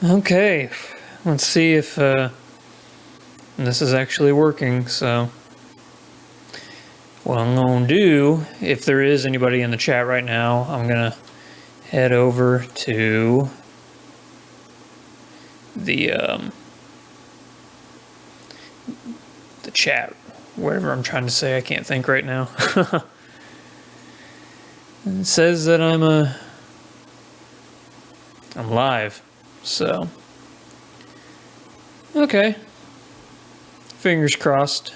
Okay, let's see if this is actually working. So, what I'm going to do, if there is anybody in the chat right now, I'm going to head over to the chat, whatever I'm trying to say. I can't think right now. It says that I'm live, so okay. Fingers crossed.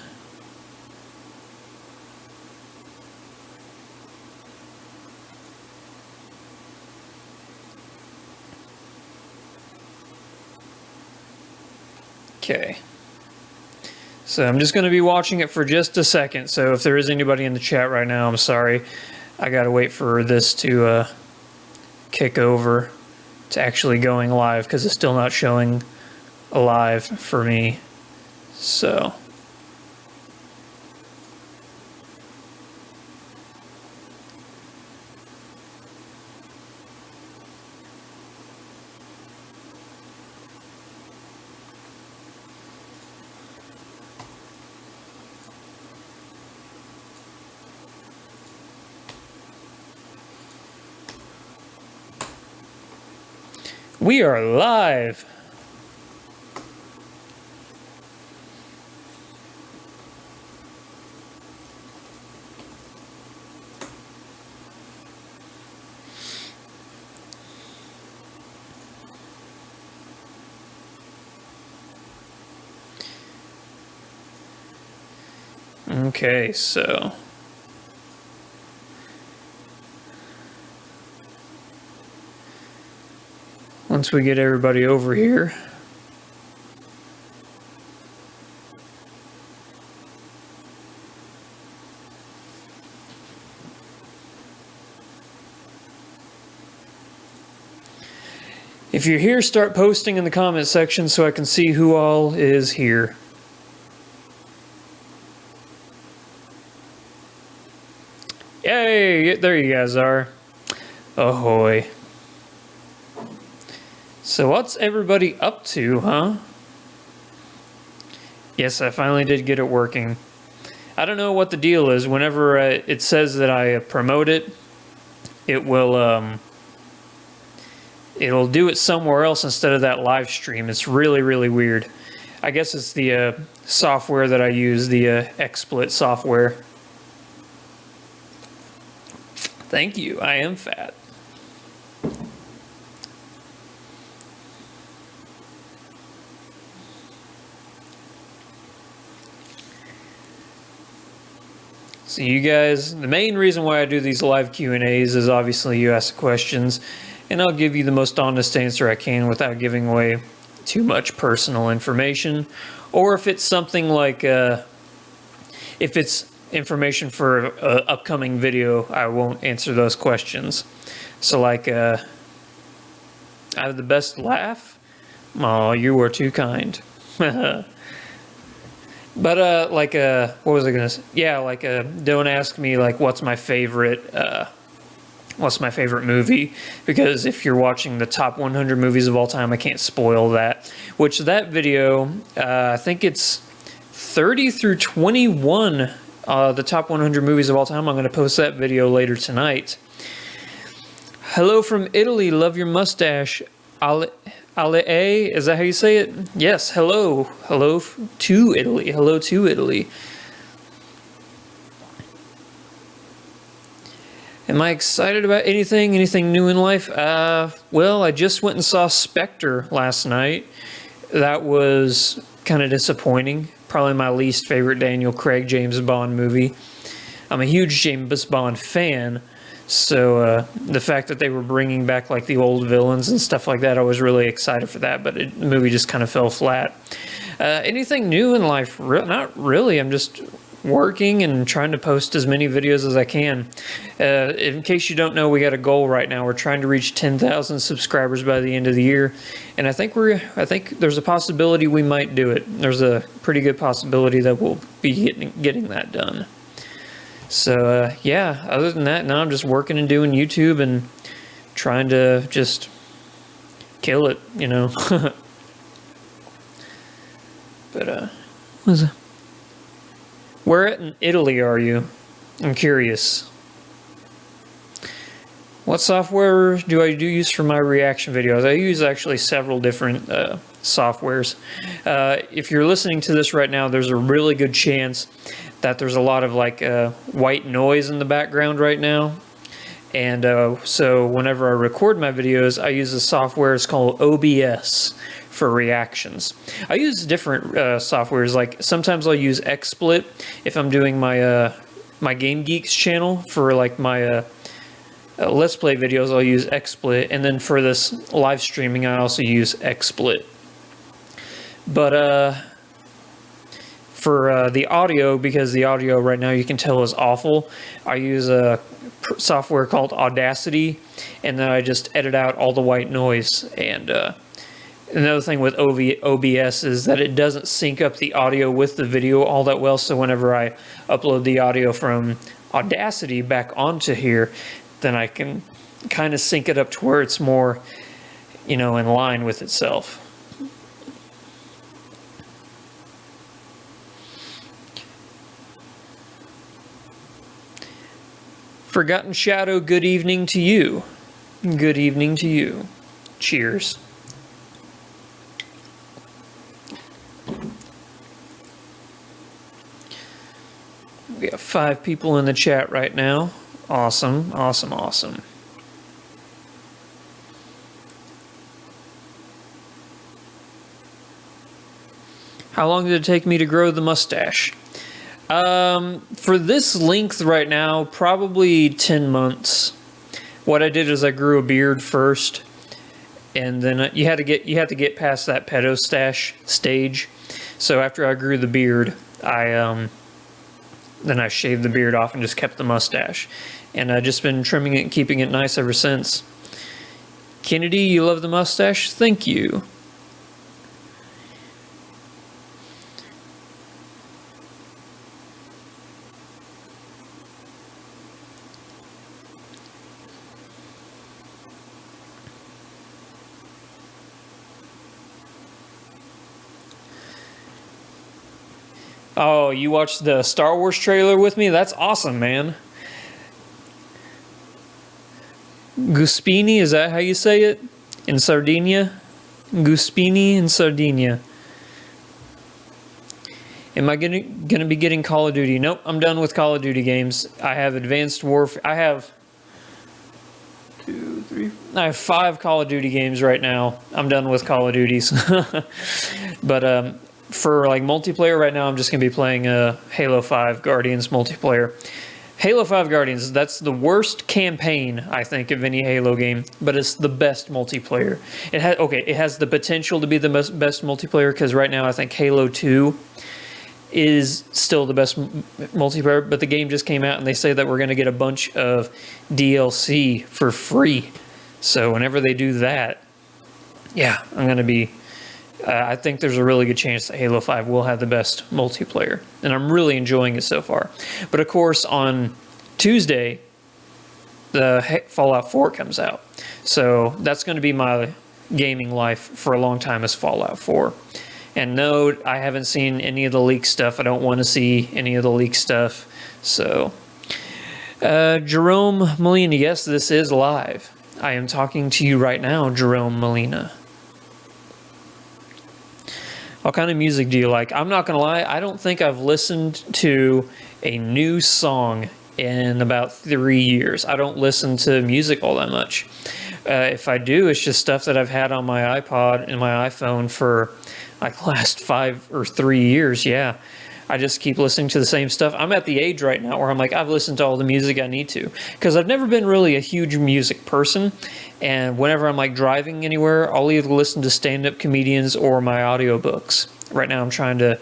Okay. So I'm just going to be watching it for just a second. So if there is anybody in the chat right now, I'm sorry. I got to wait for this to kick over to actually going live because it's still not showing alive for me. So we are live. Okay, so once we get everybody over here, if you're here, start posting in the comment section so I can see who all is here. Yay! There you guys are. Ahoy. So what's everybody up to, huh? Yes, I finally did get it working. I don't know what the deal is. Whenever it says that I promote it, it will it'll do it somewhere else instead of that live stream. It's really, really weird. I guess it's the software that I use, the XSplit software. Thank you. I am fat. So you guys, the main reason why I do these live Q&As is obviously you ask questions, and I'll give you the most honest answer I can without giving away too much personal information. Or if it's something like, if it's information for an upcoming video, I won't answer those questions. So like, I have the best laugh? Oh, you were too kind. But, like, what was I gonna say? Yeah, like, don't ask me, like, what's my favorite movie? Because if you're watching the top 100 movies of all time, I can't spoil that. Which, that video, I think it's 30 through 21, the top 100 movies of all time. I'm gonna post that video later tonight. Hello from Italy, love your mustache. Ale, is that how you say it? Yes, hello. Hello to Italy. Hello to Italy. Am I excited about anything? Anything new in life? Well, I just went and saw Spectre last night. That was kind of disappointing. Probably my least favorite Daniel Craig James Bond movie. I'm a huge James Bond fan. So the fact that they were bringing back like the old villains and stuff like that, I was really excited for that, but the movie just kind of fell flat. Anything new in life? Not really. I'm just working and trying to post as many videos as I can. In case you don't know, we got a goal right now. We're trying to reach 10,000 subscribers by the end of the year, and I think there's a possibility we might do it. There's a pretty good possibility that we'll be getting that done. So, yeah, other than that, now I'm just working and doing YouTube and trying to just kill it, you know. But what's it? Where in Italy are you? I'm curious. What software do I use for my reaction videos? I use actually several different softwares. If you're listening to this right now, there's a really good chance that there's a lot of like white noise in the background right now. And so whenever I record my videos, I use a software. It's called OBS for reactions. I use different softwares. Like sometimes I'll use XSplit if I'm doing my my Game Geeks channel for like my Let's Play videos. I'll use XSplit, and then for this live streaming, I also use XSplit. But for the audio, because the audio right now you can tell is awful, I use a software called Audacity, and then I just edit out all the white noise. And another thing with OBS is that it doesn't sync up the audio with the video all that well, so whenever I upload the audio from Audacity back onto here, then I can kind of sync it up to where it's more, you know, in line with itself. Forgotten Shadow, good evening to you. Good evening to you. Cheers. We have 5 people in the chat right now. Awesome, awesome, awesome. How long did it take me to grow the mustache? For this length right now, probably 10 months. What I did is I grew a beard first, and then you had to get past that pedo stash stage. So after I grew the beard, then I shaved the beard off and just kept the mustache. And I've just been trimming it and keeping it nice ever since. Kennedy, you love the mustache? Thank you. Oh, you watched the Star Wars trailer with me? That's awesome, man. Guspini, is that how you say it? In Sardinia? Guspini in Sardinia. Am I gonna be getting Call of Duty? Nope, I'm done with Call of Duty games. I have Advanced Warfare. I have 5 Call of Duty games right now. I'm done with Call of Duties. But for like multiplayer right now, I'm just gonna be playing Halo 5 Guardians multiplayer. Halo 5 Guardians, that's the worst campaign, I think, of any Halo game, but it's the best multiplayer. It has the potential to be the best multiplayer, because right now I think Halo 2 is still the best multiplayer, but the game just came out and they say that we're going to get a bunch of DLC for free. So whenever they do that, yeah, I'm going to be... I think there's a really good chance that Halo 5 will have the best multiplayer, and I'm really enjoying it so far. But of course, on Tuesday, the Fallout 4 comes out. So that's going to be my gaming life for a long time, is Fallout 4. And no, I haven't seen any of the leak stuff. I don't want to see any of the leak stuff. So, Jerome Molina, yes, this is live. I am talking to you right now, Jerome Molina. What kind of music do you like? I'm not going to lie, I don't think I've listened to a new song in about 3 years. I don't listen to music all that much. If I do, it's just stuff that I've had on my iPod and my iPhone for like last 5 or 3 years. Yeah, I just keep listening to the same stuff. I'm at the age right now where I'm like, I've listened to all the music I need to, because I've never been really a huge music person. And whenever I'm like driving anywhere, I'll either listen to stand-up comedians or my audiobooks. Right now I'm trying to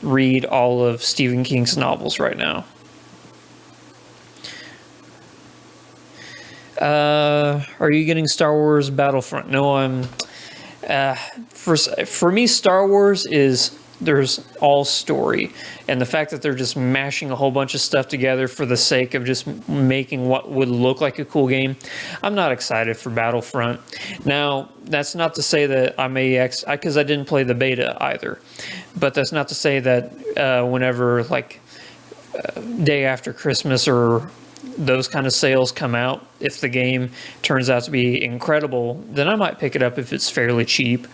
read all of Stephen King's novels right now. Are you getting Star Wars Battlefront? No, I'm... for me, Star Wars is there's all story. And the fact that they're just mashing a whole bunch of stuff together for the sake of just making what would look like a cool game, I'm not excited for Battlefront. Now, that's not to say that I may, because I didn't play the beta either, but that's not to say that whenever, like, day after Christmas or those kind of sales come out, if the game turns out to be incredible, then I might pick it up if it's fairly cheap.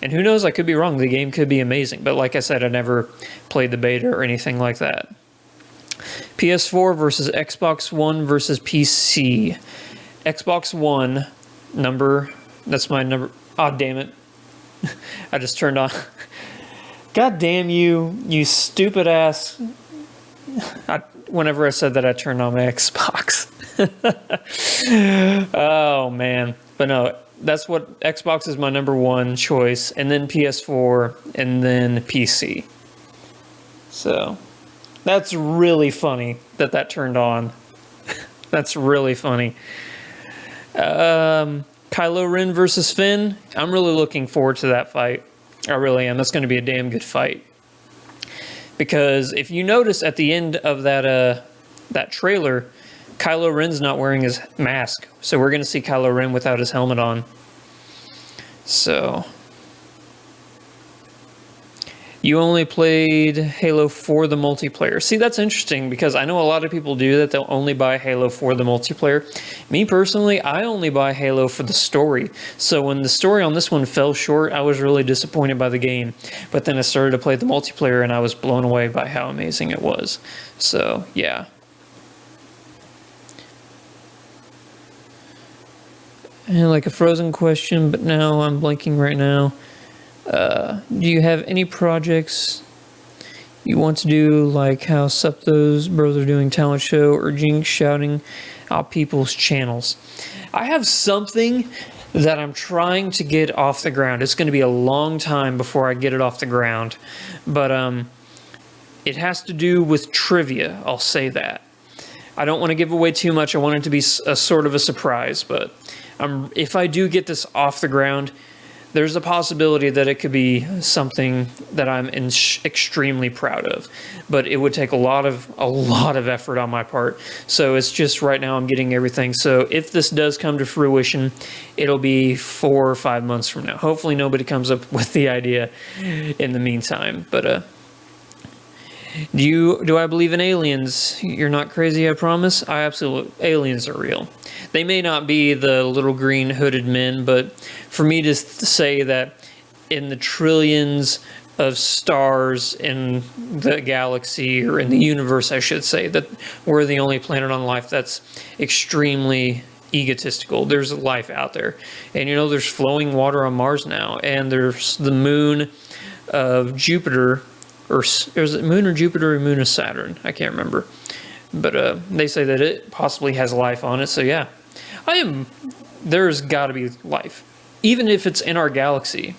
And who knows, I could be wrong. The game could be amazing. But like I said, I never played the beta or anything like that. PS4 versus Xbox One versus PC. Xbox One number, that's my number. Oh, damn it. I just turned on. God damn you, you stupid ass. Whenever I said that, I turned on my Xbox. Oh, man. But no, that's what Xbox is my number one choice, and then PS4, and then PC. So that's really funny that turned on. That's really funny. Kylo Ren versus Finn. I'm really looking forward to that fight. I really am. That's going to be a damn good fight. Because if you notice at the end of that trailer, Kylo Ren's not wearing his mask. So we're going to see Kylo Ren without his helmet on. So you only played Halo for the multiplayer. See, that's interesting because I know a lot of people do that. They'll only buy Halo for the multiplayer. Me personally, I only buy Halo for the story. So when the story on this one fell short, I was really disappointed by the game. But then I started to play the multiplayer and I was blown away by how amazing it was. So, yeah. And like a frozen question, but now I'm blanking right now. Do you have any projects you want to do, like how Septo's bros are doing talent show, or Jinx shouting out people's channels? I have something that I'm trying to get off the ground. It's going to be a long time before I get it off the ground, but it has to do with trivia. I'll say that. I don't want to give away too much. I want it to be a sort of a surprise, but if I do get this off the ground, there's a possibility that it could be something that I'm extremely proud of, but it would take a lot of effort on my part. So it's just right now I'm getting everything. So if this does come to fruition, it'll be 4 or 5 months from now. Hopefully nobody comes up with the idea in the meantime. But do I believe in aliens? You're not crazy, I promise. Aliens are real. They may not be the little green hooded men, but for me to say that in the trillions of stars in the galaxy, or in the universe, I should say, that we're the only planet on life, that's extremely egotistical. There's life out there. And you know, there's flowing water on Mars now, and there's the moon of Jupiter, or is it moon or Jupiter or moon of Saturn? I can't remember. But they say that it possibly has life on it, so yeah. There's got to be life. Even if it's in our galaxy.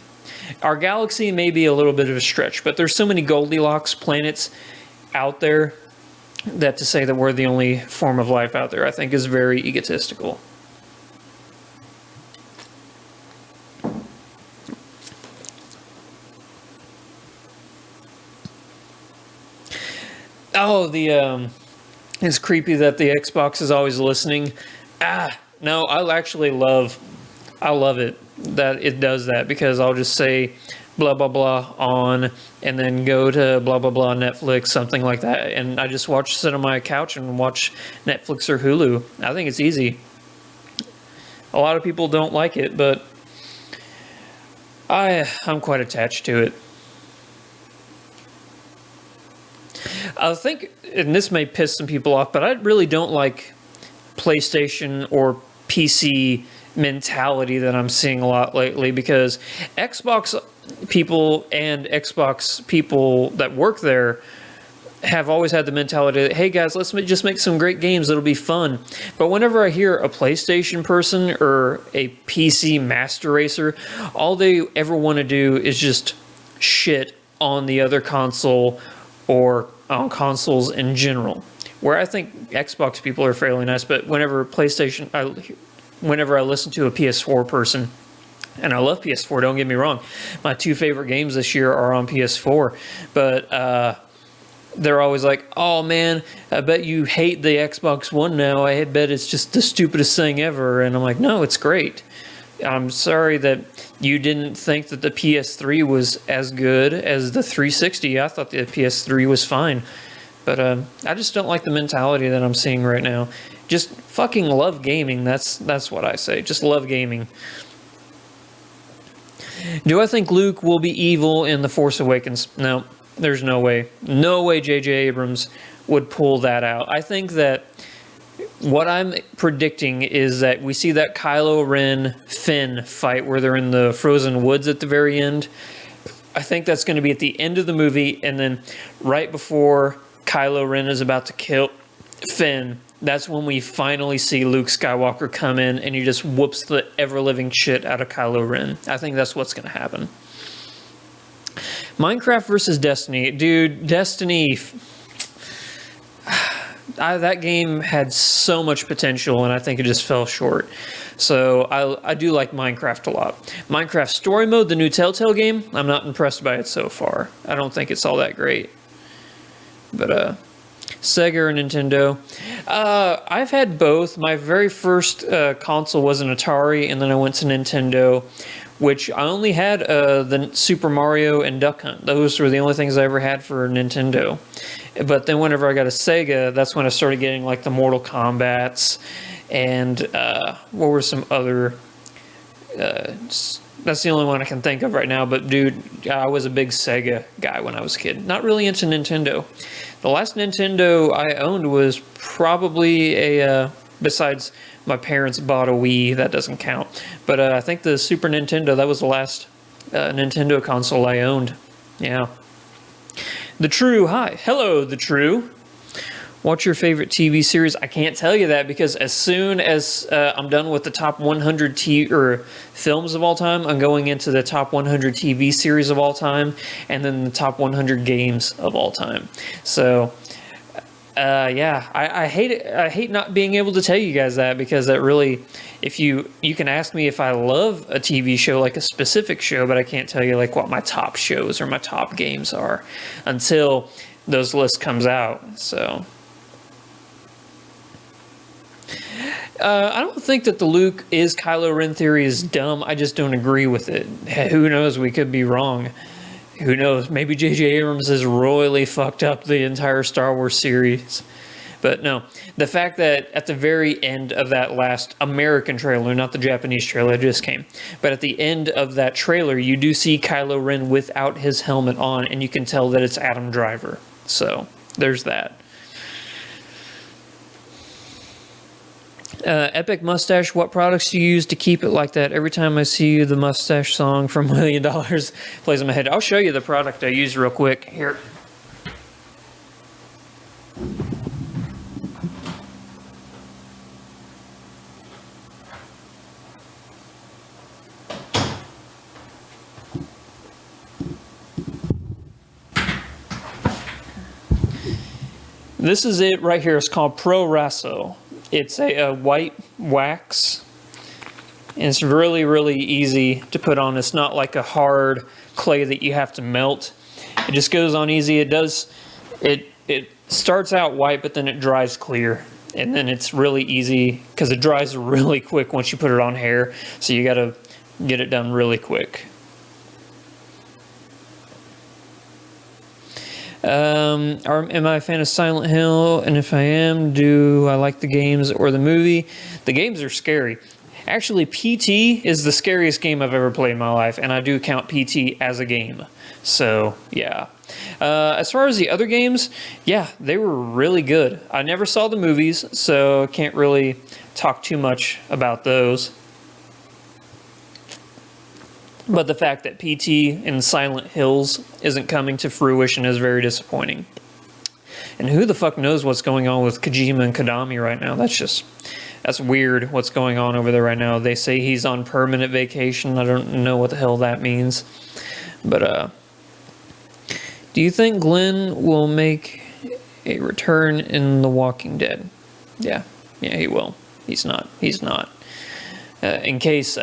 Our galaxy may be a little bit of a stretch, but there's so many Goldilocks planets out there that to say that we're the only form of life out there, I think, is very egotistical. Oh, it's creepy that the Xbox is always listening. No, I love it that it does that, because I'll just say blah, blah, blah on, and then go to blah, blah, blah Netflix, something like that. And I just sit on my couch and watch Netflix or Hulu. I think it's easy. A lot of people don't like it, but I'm quite attached to it. I think, and this may piss some people off, but I really don't like PlayStation or PC mentality that I'm seeing a lot lately, because Xbox people and Xbox people that work there have always had the mentality that, hey guys, let's just make some great games, it'll be fun. But whenever I hear a PlayStation person or a PC master racer, all they ever want to do is just shit on the other console or on consoles in general. Where I think Xbox people are fairly nice, but whenever I listen to a PS4 person, And I love PS4, don't get me wrong. My 2 favorite games this year are on PS4. But they're always like, oh man, I bet you hate the Xbox One now. I bet it's just the stupidest thing ever. And I'm like, no, it's great. I'm sorry that you didn't think that the PS3 was as good as the 360. I thought the PS3 was fine. But I just don't like the mentality that I'm seeing right now. Just fucking love gaming. That's what I say. Just love gaming. Do I think Luke will be evil in The Force Awakens? No, there's no way. No way J.J. Abrams would pull that out. I think that what I'm predicting is that we see that Kylo Ren Finn fight where they're in the frozen woods at the very end. I think that's going to be at the end of the movie, and then right before Kylo Ren is about to kill Finn, that's when we finally see Luke Skywalker come in and he just whoops the ever-living shit out of Kylo Ren. I think that's what's going to happen. Minecraft versus Destiny. Dude, Destiny... that game had so much potential, and I think it just fell short. So I do like Minecraft a lot. Minecraft Story Mode, the new Telltale game, I'm not impressed by it so far. I don't think it's all that great. But Sega or Nintendo? I've had both. My very first console was an Atari, and then I went to Nintendo, which I only had the Super Mario and Duck Hunt. Those were the only things I ever had for Nintendo. But then whenever I got a Sega, that's when I started getting like the Mortal Kombats and what were some other... that's the only one I can think of right now. But dude, I was a big Sega guy when I was a kid. Not really into Nintendo. The last Nintendo I owned was probably a... besides my parents bought a Wii, that doesn't count. But I think the Super Nintendo, that was the last Nintendo console I owned. Yeah. The True, hi. Hello, The True. What's your favorite TV series? I can't tell you that because as soon as I'm done with the top 100 films of all time, I'm going into the top 100 TV series of all time and then the top 100 games of all time. So... yeah, I hate it. I hate not being able to tell you guys that because that really, if you can ask me if I love a TV show, like a specific show, but I can't tell you like what my top shows or my top games are until those lists comes out. So I don't think that the Luke is Kylo Ren theory is dumb. I just don't agree with it. Who knows? We could be wrong. Who knows? Maybe J.J. Abrams has royally fucked up the entire Star Wars series. But no, the fact that at the very end of that last American trailer, not the Japanese trailer that just came, but at the end of that trailer, you do see Kylo Ren without his helmet on, and you can tell that it's Adam Driver. So, there's that. Epic Mustache, what products do you use to keep it like that? Every time I see you, the mustache song from $1 Million plays in my head. I'll show you the product I use real quick. Here. This is it right here. It's called Pro Raso. It's a white wax, and it's really, really easy to put on. It's not like a hard clay that you have to melt. It just goes on easy. It starts out white, but then it dries clear, and then it's really easy because it dries really quick once you put it on hair. So you got to get it done really quick. Am I a fan of Silent Hill? And if I am, do I like the games or the movie? The games are scary. Actually, PT is the scariest game I've ever played in my life, and I do count PT as a game. So, yeah. As far as the other games, yeah, they were really good. I never saw the movies, so I can't really talk too much about those. But the fact that PT and Silent Hills isn't coming to fruition is very disappointing. And who the fuck knows what's going on with Kojima and Konami right now? That's weird what's going on over there right now. They say he's on permanent vacation. I don't know what the hell that means. But, do you think Glenn will make a return in The Walking Dead? Yeah, he will. He's not. In case,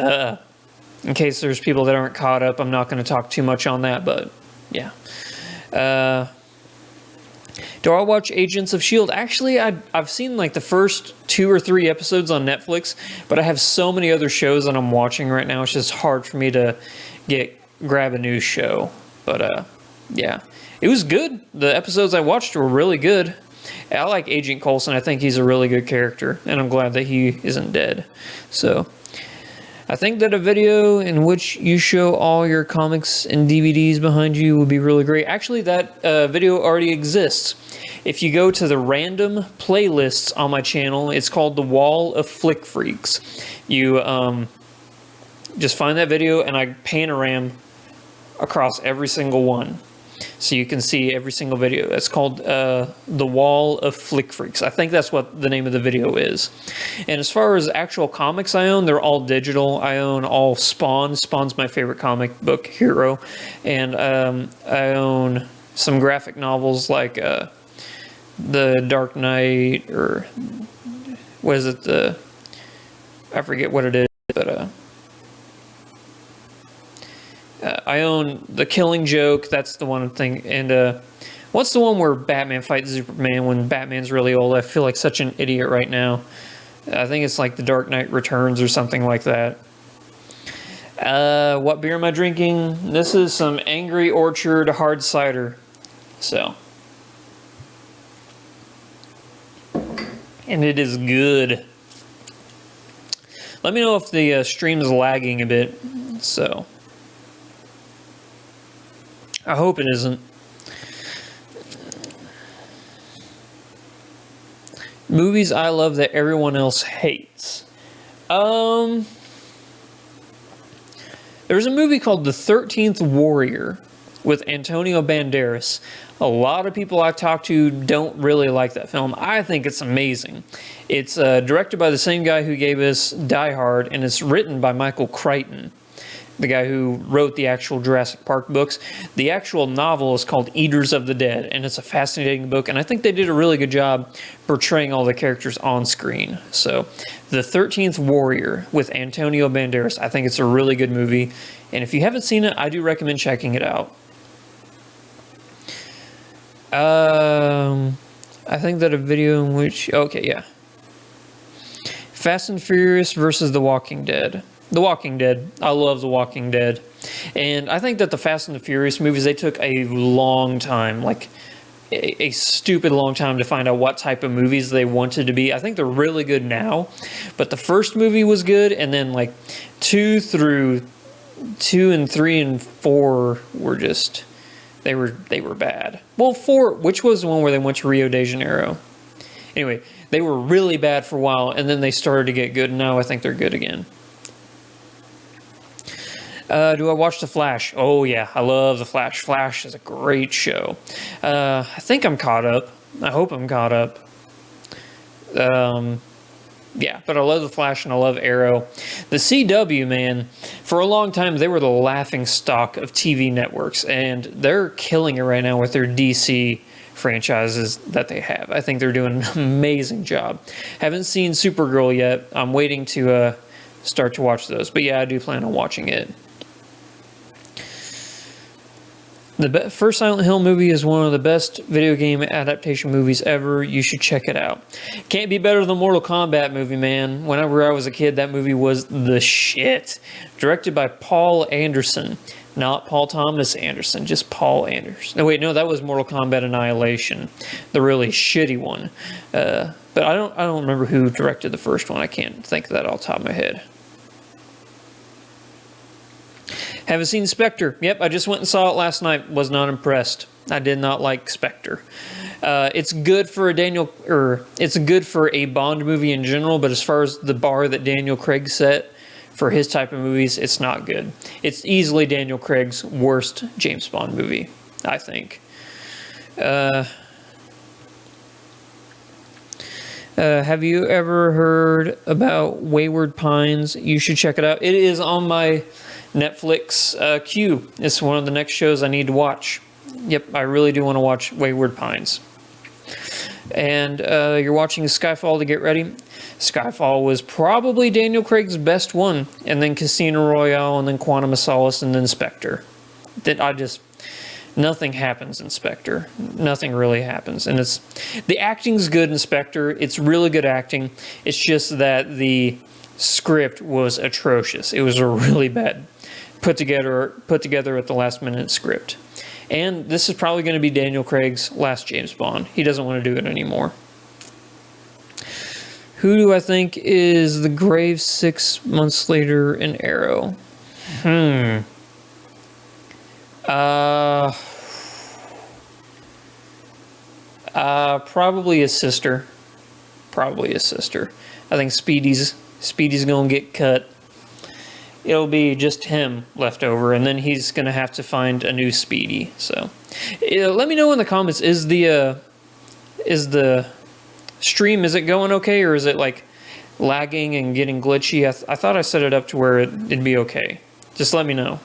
in case there's people that aren't caught up, I'm not going to talk too much on that, but yeah. Do I watch Agents of S.H.I.E.L.D.? Actually, I've seen like the first 2 or 3 episodes on Netflix, but I have so many other shows that I'm watching right now. It's just hard for me to grab a new show. But yeah, it was good. The episodes I watched were really good. I like Agent Coulson. I think he's a really good character, and I'm glad that he isn't dead. So I think that a video in which you show all your comics and DVDs behind you would be really great. Actually, that video already exists. If you go to the random playlists on my channel, it's called The Wall of Flick Freaks. You just find that video, and I panoram across every single one, so you can see every single video. That's called The Wall of Flick Freaks. I think that's what the name of the video is. And as far as actual comics I own, they're all digital. I own all Spawn. Spawn's my favorite comic book hero. And I own some graphic novels like The Dark Knight, or what is it? I forget what it is, but I own The Killing Joke. That's the one thing. And what's the one where Batman fights Superman when Batman's really old? I feel like such an idiot right now. I think it's like The Dark Knight Returns or something like that. What beer am I drinking? This is some Angry Orchard hard cider. So. And it is good. Let me know if the stream is lagging a bit. So. I hope it isn't. Movies I love that everyone else hates. There's a movie called The 13th Warrior with Antonio Banderas. A lot of people I've talked to don't really like that film. I think it's amazing. It's directed by the same guy who gave us Die Hard, and it's written by Michael Crichton, the guy who wrote the actual Jurassic Park books. The actual novel is called Eaters of the Dead, and it's a fascinating book, and I think they did a really good job portraying all the characters on screen. So, The 13th Warrior with Antonio Banderas, I think it's a really good movie, and if you haven't seen it, I do recommend checking it out. I think that a video in which... Okay, yeah. Fast and Furious versus The Walking Dead. The Walking Dead. I love The Walking Dead. And I think that the Fast and the Furious movies, they took a long time, like a stupid long time to find out what type of movies they wanted to be. I think they're really good now, but the first movie was good, and then like 2 and 3 and 4 were just, they were bad. Well, 4, which was the one where they went to Rio de Janeiro? Anyway, they were really bad for a while, and then they started to get good, and now I think they're good again. Do I watch The Flash? Oh, yeah. I love The Flash. Flash is a great show. I think I'm caught up. I hope I'm caught up. Yeah, but I love The Flash and I love Arrow. The CW, man, for a long time, they were the laughing stock of TV networks, and they're killing it right now with their DC franchises that they have. I think they're doing an amazing job. Haven't seen Supergirl yet. I'm waiting to start to watch those. But yeah, I do plan on watching it. The first Silent Hill movie is one of the best video game adaptation movies ever. You should check it out. Can't be better than Mortal Kombat movie, man. Whenever I was a kid, that movie was the shit. Directed by Paul Anderson. Not Paul Thomas Anderson, just Paul Anderson. No, wait, no, that was Mortal Kombat Annihilation. The really shitty one. But I don't remember who directed the first one. I can't think of that off the top of my head. Haven't seen Spectre. Yep, I just went and saw it last night. Was not impressed. I did not like Spectre. It's good for it's good for a Bond movie in general, but as far as the bar that Daniel Craig set for his type of movies, it's not good. It's easily Daniel Craig's worst James Bond movie, I think. Have you ever heard about Wayward Pines? You should check it out. It is on my Netflix queue. It's one of the next shows I need to watch. Yep, I really do want to watch Wayward Pines. And you're watching Skyfall to get ready. Skyfall was probably Daniel Craig's best one, and then Casino Royale, and then Quantum of Solace, and then Spectre. Nothing happens in Spectre. Nothing really happens. And the acting's good in Spectre. It's really good acting. It's just that the script was atrocious. It was a really bad put together at the last minute script. And this is probably going to be Daniel Craig's last James Bond. He doesn't want to do it anymore. Who do I think is the grave 6 months later in Arrow? Probably his sister. Probably his sister. I think Speedy's gonna get cut. It'll be just him left over, and then he's gonna have to find a new Speedy. So, let me know in the comments. Is the stream, is it going okay, or is it like lagging and getting glitchy? I thought I set it up to where it'd be okay. Just let me know.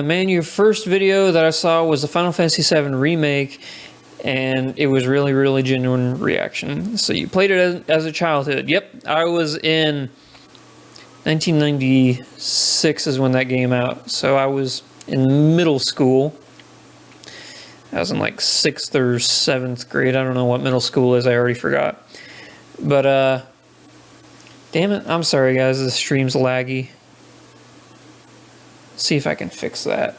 Man, your first video that I saw was the Final Fantasy VII Remake, and it was really, really genuine reaction. So you played it as a childhood. Yep, I was in 1996 is when that game out. So I was in middle school. I was in like 6th or 7th grade. I don't know what middle school is. I already forgot. But, damn it. I'm sorry, guys. The stream's laggy. See if I can fix that.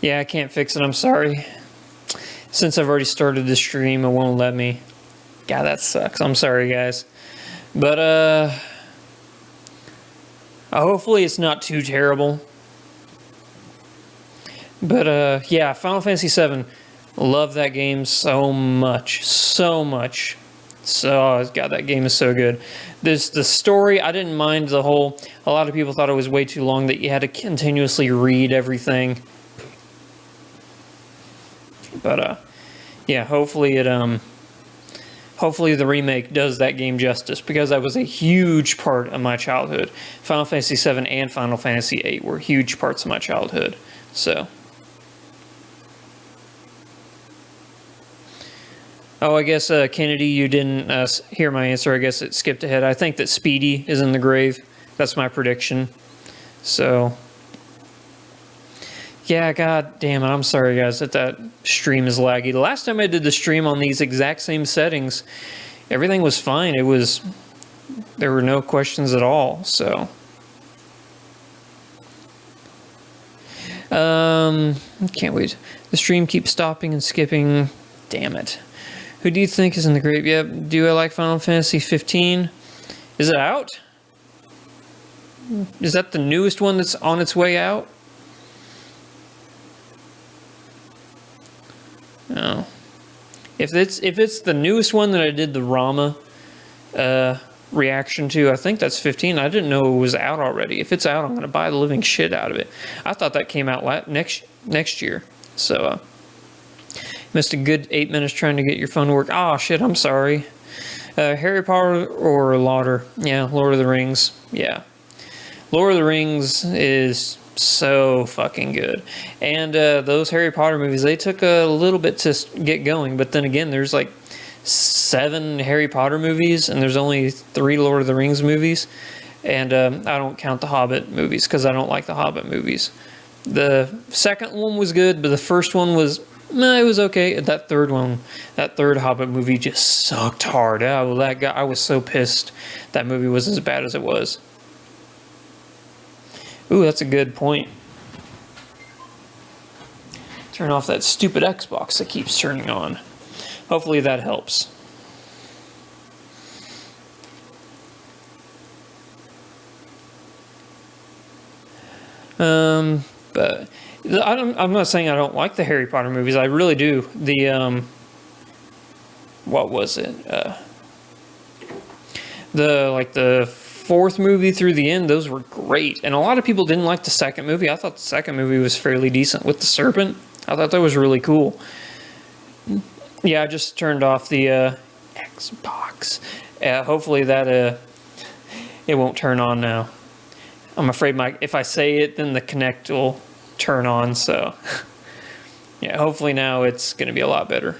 Yeah, I can't fix it. I'm sorry. Since I've already started the stream, it won't let me. God, that sucks. I'm sorry, guys. But, hopefully it's not too terrible. But, yeah, Final Fantasy VII, love that game so much, so much. So, God, that game is so good. The story, I didn't mind a lot of people thought it was way too long, that you had to continuously read everything. But, yeah, hopefully the remake does that game justice, because that was a huge part of my childhood. Final Fantasy VII and Final Fantasy VIII were huge parts of my childhood, so... Oh, I guess, Kennedy, you didn't hear my answer. I guess it skipped ahead. I think that Speedy is in the grave. That's my prediction. So, yeah, god damn it. I'm sorry, guys, that stream is laggy. The last time I did the stream on these exact same settings, everything was fine. There were no questions at all, so. Can't wait. The stream keeps stopping and skipping. Damn it. Who do you think is in the grave? Yep. Do I like Final Fantasy 15? Is it out? Is that the newest one that's on its way out? No. If it's the newest one that I did the Rama reaction to, I think that's 15. I didn't know it was out already. If it's out, I'm gonna buy the living shit out of it. I thought that came out next year. So. Missed a good 8 minutes trying to get your phone to work. Oh, shit, I'm sorry. Harry Potter or Lauder? Yeah, Lord of the Rings. Yeah. Lord of the Rings is so fucking good. And those Harry Potter movies, they took a little bit to get going. But then again, there's like 7 Harry Potter movies, and there's only 3 Lord of the Rings movies. And I don't count the Hobbit movies, because I don't like the Hobbit movies. The second one was good, but the first one was... it was okay. That third Hobbit movie just sucked hard. Oh, that guy, I was so pissed that movie was as bad as it was. Ooh, that's a good point. Turn off that stupid Xbox that keeps turning on. Hopefully that helps. But I'm not saying I don't like the Harry Potter movies. I really do. What was it? the fourth movie through the end, those were great. And a lot of people didn't like the second movie. I thought the second movie was fairly decent with the serpent. I thought that was really cool. Yeah, I just turned off the Xbox. Hopefully that it won't turn on now. I'm afraid if I say it, then the Kinect will turn on. So yeah, hopefully now it's going to be a lot better.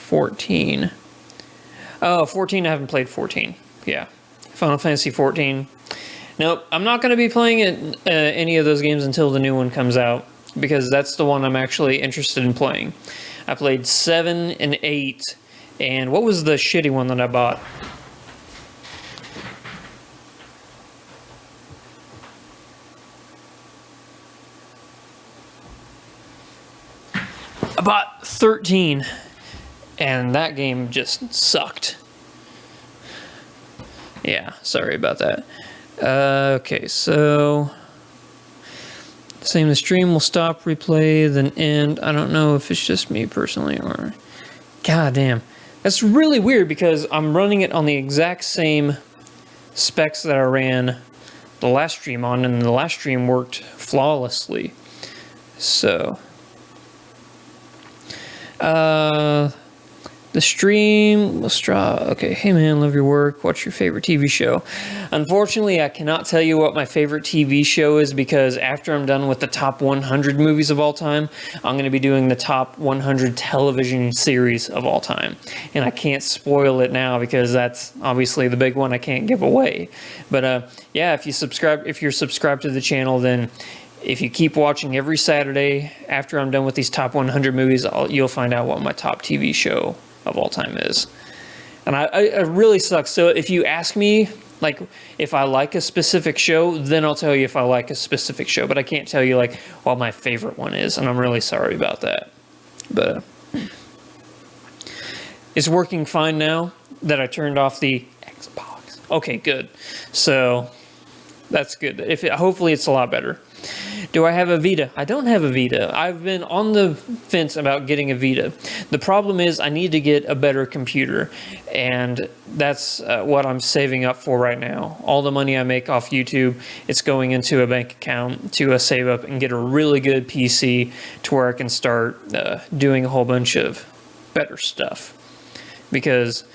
14. Oh, 14, I haven't played 14. Yeah. Final Fantasy 14. Nope, I'm not going to be playing any of those games until the new one comes out, because that's the one I'm actually interested in playing. I played 7 and 8, and what was the shitty one that I bought? I bought 13, and that game just sucked. Yeah, sorry about that. Okay, so saying the stream will stop, replay, then end. I don't know if it's just me personally or... God damn. That's really weird because I'm running it on the exact same specs that I ran the last stream on, and the last stream worked flawlessly. So... the stream will stop. Okay, hey man, love your work. What's your favorite TV show? Unfortunately, I cannot tell you what my favorite TV show is, because after I'm done with the top 100 movies of all time, I'm going to be doing the top 100 television series of all time. And I can't spoil it now because that's obviously the big one I can't give away. But yeah, if you're subscribed to the channel, then if you keep watching every Saturday after I'm done with these top 100 movies, you'll find out what my top TV show of all time is. And it really sucks. So if you ask me, like, if I like a specific show, then I'll tell you if I like a specific show. But I can't tell you, like, what my favorite one is. And I'm really sorry about that. But it's working fine now that I turned off the Xbox. Okay, good. So that's good. Hopefully it's a lot better. Do I have a Vita? I don't have a Vita. I've been on the fence about getting a Vita. The problem is I need to get a better computer, and that's what I'm saving up for right now. All the money I make off YouTube, it's going into a bank account to save up and get a really good PC to where I can start doing a whole bunch of better stuff. Because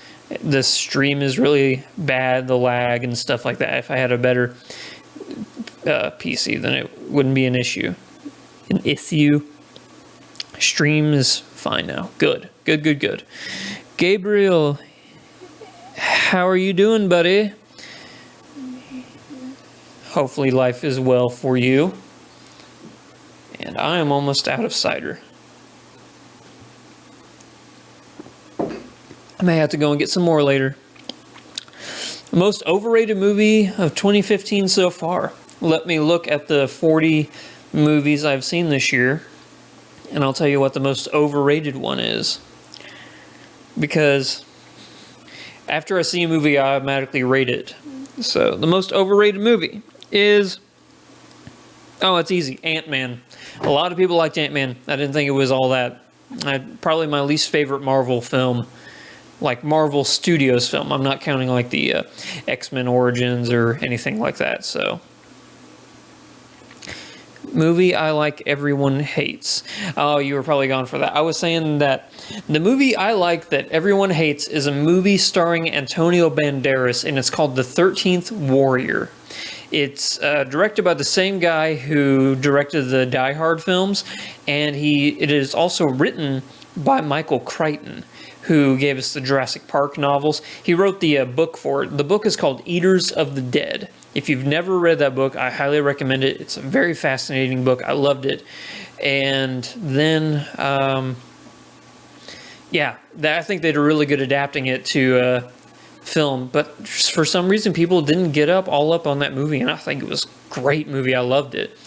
the stream is really bad, the lag and stuff like that. If I had a better PC, then it wouldn't be an issue. Stream is fine now. Good. Gabriel, how are you doing, buddy? Hopefully life is well for you. And I am almost out of cider. I may have to go and get some more later. Most overrated movie of 2015 so far. Let me look at the 40 movies I've seen this year, and I'll tell you what the most overrated one is. Because after I see a movie, I automatically rate it. So the most overrated movie is... Oh, it's easy. Ant-Man. A lot of people liked Ant-Man. I didn't think it was all that. Probably my least favorite Marvel film. Like Marvel Studios film. I'm not counting like the X-Men Origins or anything like that. So... Movie I like everyone hates. Oh, you were probably gone for that. I was saying that the movie I like that everyone hates is a movie starring Antonio Banderas, and it's called The 13th Warrior. It's directed by the same guy who directed the Die Hard films, and it is also written by Michael Crichton, who gave us the Jurassic Park novels. He wrote the book for it. The book is called Eaters of the Dead. If you've never read that book, I highly recommend it. It's a very fascinating book. I loved it. And then, yeah, I think they did a really good adapting it to film. But for some reason, people didn't get all up on that movie. And I think it was a great movie. I loved it.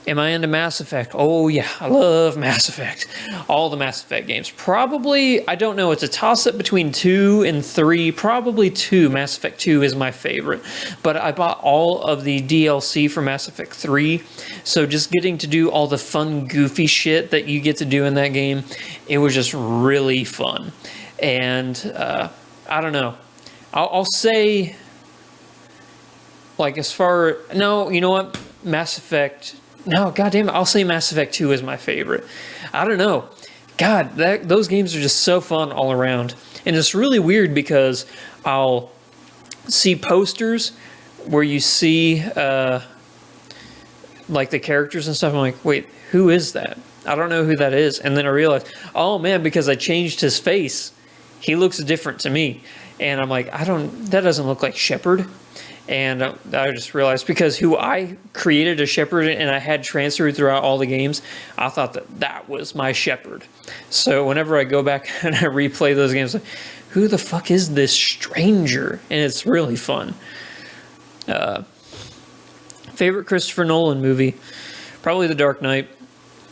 Am I into Mass Effect? Oh yeah, I love Mass Effect. All the Mass Effect games. Probably, I don't know, it's a toss-up between 2 and 3. Probably 2. Mass Effect 2 is my favorite. But I bought all of the DLC for Mass Effect 3. So just getting to do all the fun, goofy shit that you get to do in that game, it was just really fun. And I don't know. I'll say, like, as far... No, you know what? Mass Effect... No, goddamn it, I'll say Mass Effect 2 is my favorite. I don't know. God, those games are just so fun all around. And it's really weird because I'll see posters where you see, like, the characters and stuff. I'm like, wait, who is that? I don't know who that is. And then I realize, oh, man, because I changed his face, he looks different to me. And I'm like, that doesn't look like Shepard. And I just realized, because who I created a Shepard and I had transferred throughout all the games, I thought that was my Shepard. So whenever I go back and I replay those games, like, who the fuck is this stranger? And it's really fun. Favorite Christopher Nolan movie? Probably The Dark Knight.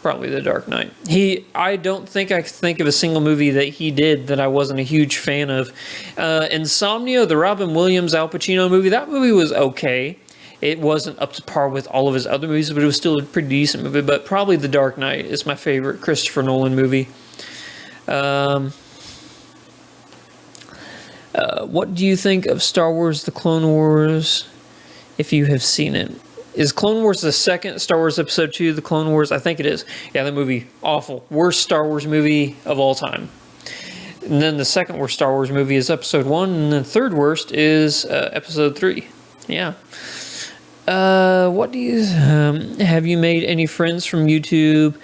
I don't think I could think of a single movie that he did that I wasn't a huge fan of. Insomnia, the Robin Williams, Al Pacino movie, that movie was okay. It wasn't up to par with all of his other movies, but it was still a pretty decent movie. But probably The Dark Knight is my favorite Christopher Nolan movie. What do you think of Star Wars: The Clone Wars, if you have seen it? Is Clone Wars the second Star Wars Episode 2, The Clone Wars? I think it is. Yeah, that movie, awful. Worst Star Wars movie of all time. And then the second worst Star Wars movie is Episode 1, and the third worst is Episode 3. Yeah. What do you... have you made any friends from YouTube?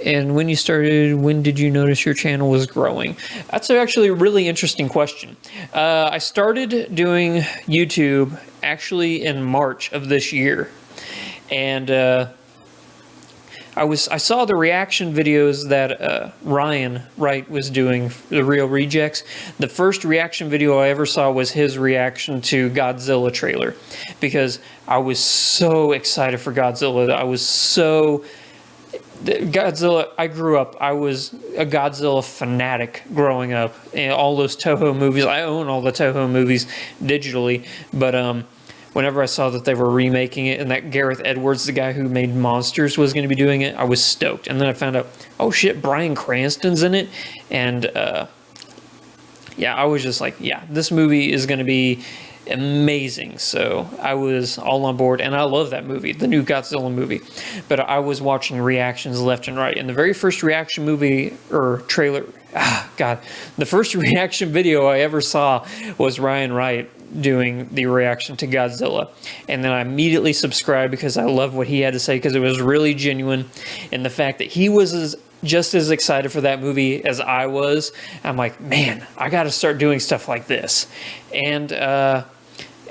And when you started, when did you notice your channel was growing? That's actually a really interesting question. I started doing YouTube actually in March of this year. And I saw the reaction videos that Ryan Wright was doing, The Real Rejects. The first reaction video I ever saw was his reaction to Godzilla trailer, because I was so excited for Godzilla. Godzilla, I grew up, I was a Godzilla fanatic growing up. And all those Toho movies, I own all the Toho movies digitally, but whenever I saw that they were remaking it and that Gareth Edwards, the guy who made Monsters, was going to be doing it, I was stoked. And then I found out, oh shit, Bryan Cranston's in it. And yeah, I was just like, yeah, this movie is going to be amazing. So I was all on board, and I love that movie, the new Godzilla movie. But I was watching reactions left and right, and the very first reaction movie or trailer, the first reaction video I ever saw was Ryan Wright doing the reaction to Godzilla. And then I immediately subscribed because I love what he had to say, because it was really genuine. And the fact that he was just as excited for that movie as I was, I'm like, man, I got to start doing stuff like this. And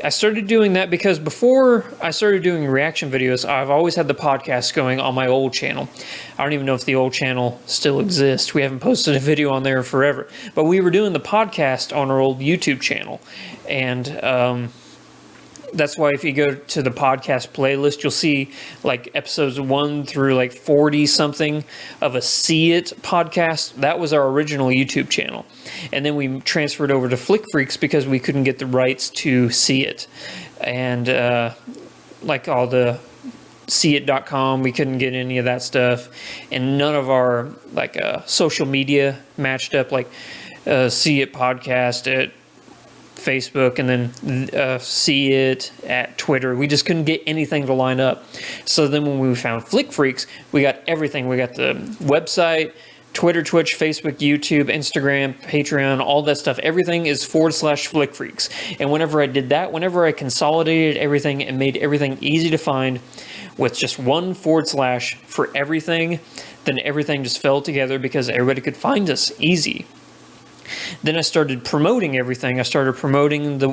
I started doing that because before I started doing reaction videos, I've always had the podcast going on my old channel. I don't even know if the old channel still exists. We haven't posted a video on there in forever. But we were doing the podcast on our old YouTube channel. And that's why if you go to the podcast playlist, you'll see like episodes 1 through like 40 something of a See It podcast. That was our original YouTube channel. And then we transferred over to Flick Freaks because we couldn't get the rights to See It. And like all the SeeIt.com, we couldn't get any of that stuff. And none of our like social media matched up, like See It podcast at Facebook, and then See It at Twitter. We just couldn't get anything to line up. So then when we found Flick Freaks, we got everything. We got the website, Twitter, Twitch, Facebook, YouTube, Instagram, Patreon, all that stuff. Everything is /Flick Freaks. And whenever I did that, whenever I consolidated everything and made everything easy to find with just one / for everything, then everything just fell together because everybody could find us easy. Then I started promoting everything. I started promoting the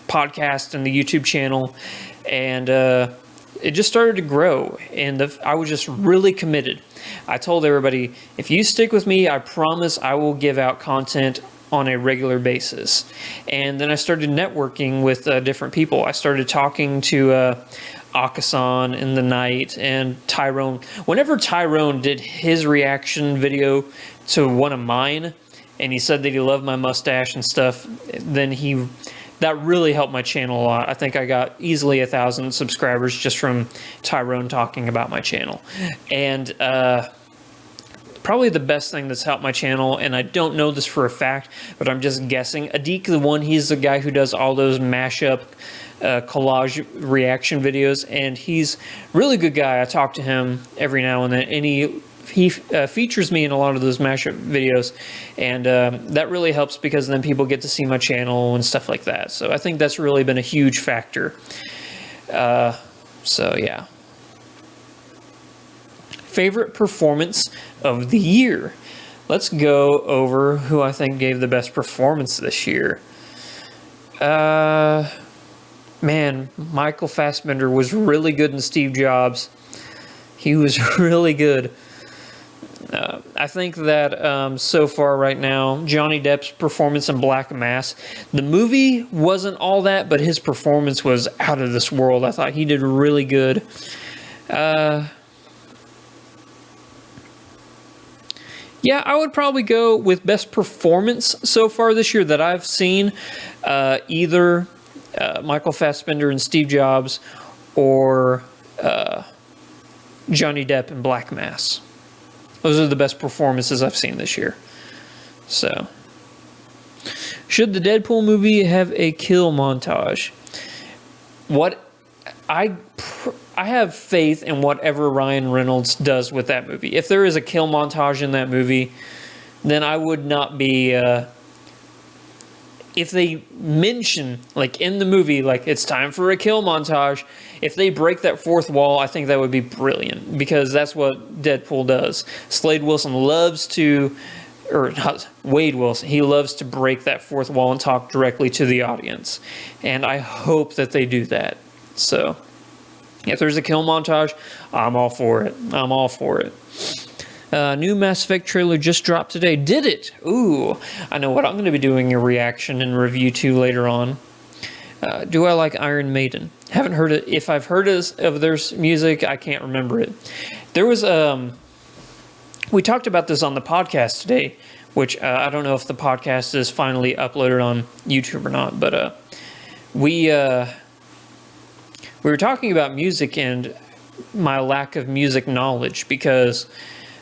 podcast and the YouTube channel, and it just started to grow. And I was just really committed. I told everybody, if you stick with me, I promise I will give out content on a regular basis. And then I started networking with different people. I started talking to Akasan in the night and Tyrone. Whenever Tyrone did his reaction video to one of mine, and he said that he loved my mustache and stuff, then that really helped my channel a lot. I think I got easily 1,000 subscribers just from Tyrone talking about my channel. And probably the best thing that's helped my channel, and I don't know this for a fact, but I'm just guessing, Adik the One, he's the guy who does all those mashup collage reaction videos, and he's a really good guy. I talk to him every now and then, and he features me in a lot of those mashup videos, and that really helps because then people get to see my channel and stuff like that. So I think that's really been a huge factor. So yeah. Favorite performance of the year. Let's go over who I think gave the best performance this year. Man, Michael Fassbender was really good in Steve Jobs. He was really good. I think that so far right now, Johnny Depp's performance in Black Mass, the movie wasn't all that, but his performance was out of this world. I thought he did really good. Yeah, I would probably go with best performance so far this year that I've seen, either Michael Fassbender and Steve Jobs or Johnny Depp in Black Mass. Those are the best performances I've seen this year. So, should the Deadpool movie have a kill montage? I have faith in whatever Ryan Reynolds does with that movie. If there is a kill montage in that movie, then I would not be... if they mention, like in the movie, like it's time for a kill montage, if they break that fourth wall, I think that would be brilliant, because that's what Deadpool does. Slade Wilson loves to, or not, Wade Wilson, he loves to break that fourth wall and talk directly to the audience. And I hope that they do that. So, if there's a kill montage, I'm all for it. I'm all for it. New Mass Effect trailer just dropped today. Did it? Ooh, I know what I'm going to be doing a reaction and review to later on. Do I like Iron Maiden? Haven't heard it. If I've heard of their music, I can't remember it. There was we talked about this on the podcast today, which I don't know if the podcast is finally uploaded on YouTube or not, but we were talking about music and my lack of music knowledge, because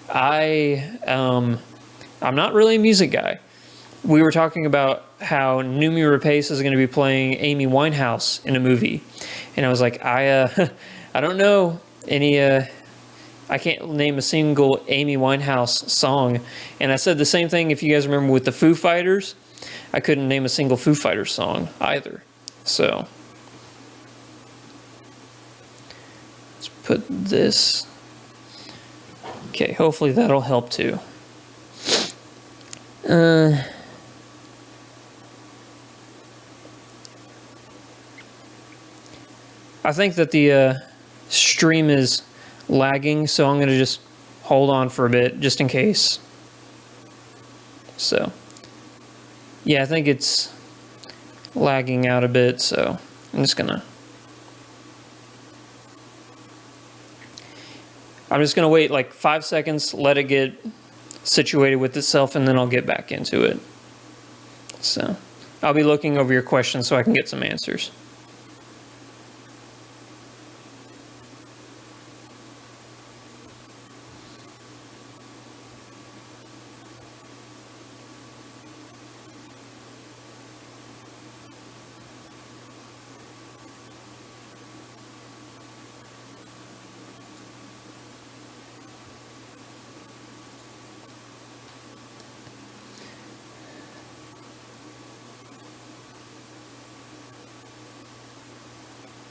I'm not really a music guy. We were talking about how Noomi Rapace is going to be playing Amy Winehouse in a movie, and I was like, I don't know any. I can't name a single Amy Winehouse song, and I said the same thing. If you guys remember with the Foo Fighters, I couldn't name a single Foo Fighters song either. So let's put this. Okay, hopefully that'll help too. I think that the stream is lagging, so I'm going to just hold on for a bit, just in case. So, yeah, I think it's lagging out a bit, so I'm just going to wait like 5 seconds, let it get situated with itself, and then I'll get back into it. So, I'll be looking over your questions so I can get some answers.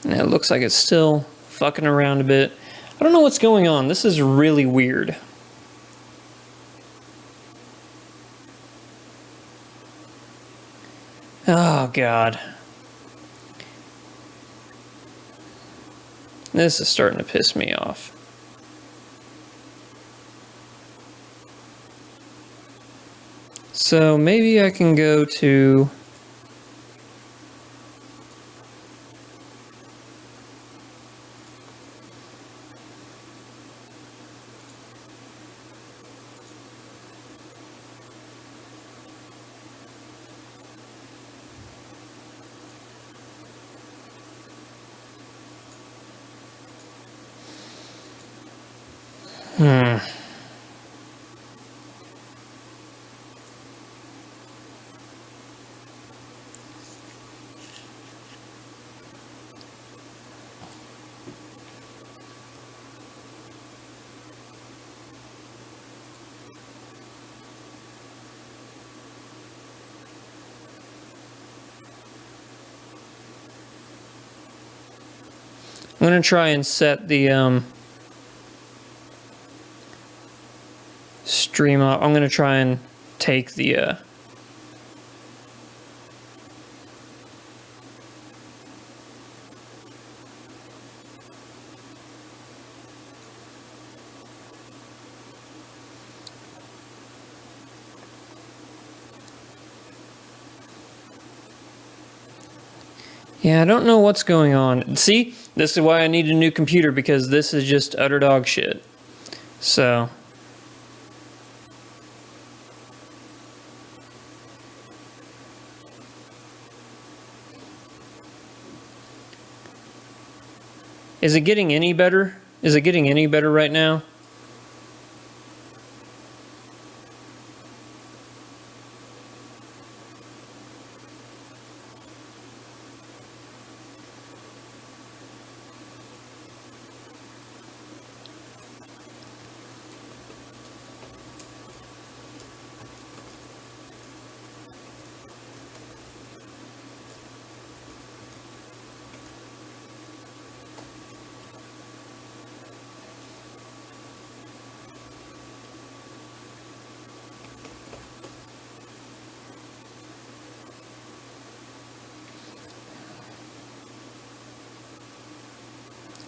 And it looks like it's still fucking around a bit. I don't know what's going on. This is really weird. Oh, God. This is starting to piss me off. So maybe I can go to... I'm going to try and set the stream up. I'm going to try and take the... Yeah, I don't know what's going on. See, this is why I need a new computer, because this is just utter dog shit. So... Is it getting any better? Is it getting any better right now?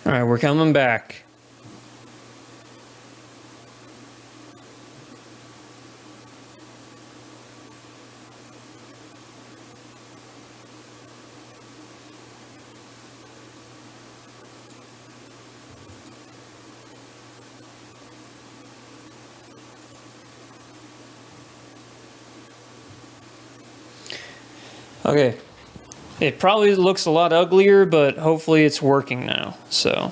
All right, we're coming back. Okay. It probably looks a lot uglier, but hopefully it's working now. So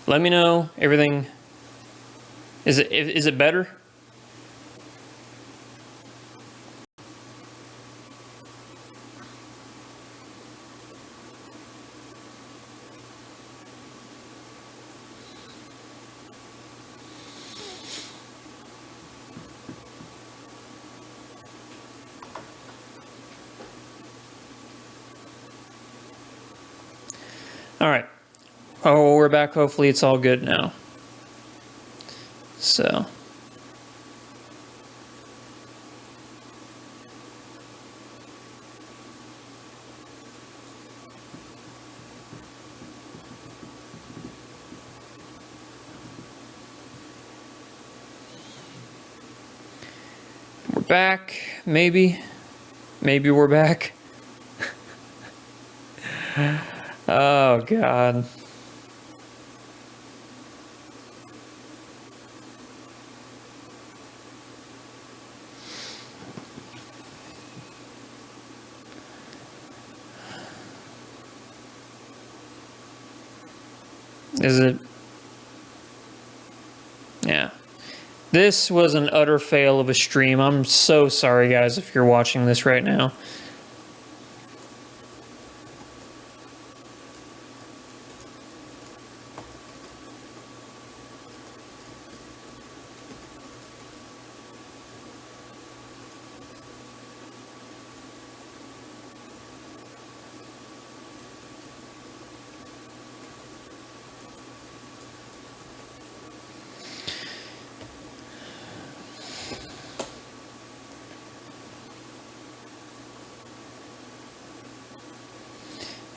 let me know everything. Is it better? All right. Oh, we're back. Hopefully it's all good now. So. We're back. Maybe we're back. Oh, God. Is it? Yeah. This was an utter fail of a stream. I'm so sorry, guys, if you're watching this right now.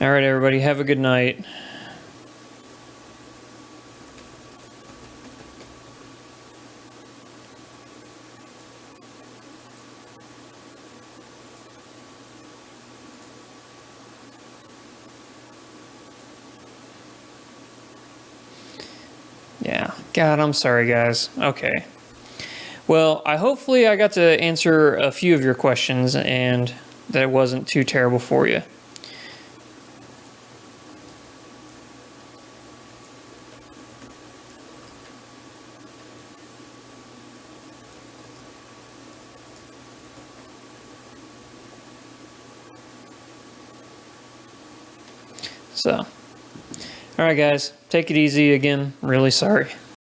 All right, everybody, have a good night. God, I'm sorry, guys. Okay. Well, hopefully I got to answer a few of your questions and that it wasn't too terrible for you. So, all right, guys, take it easy again. Really sorry.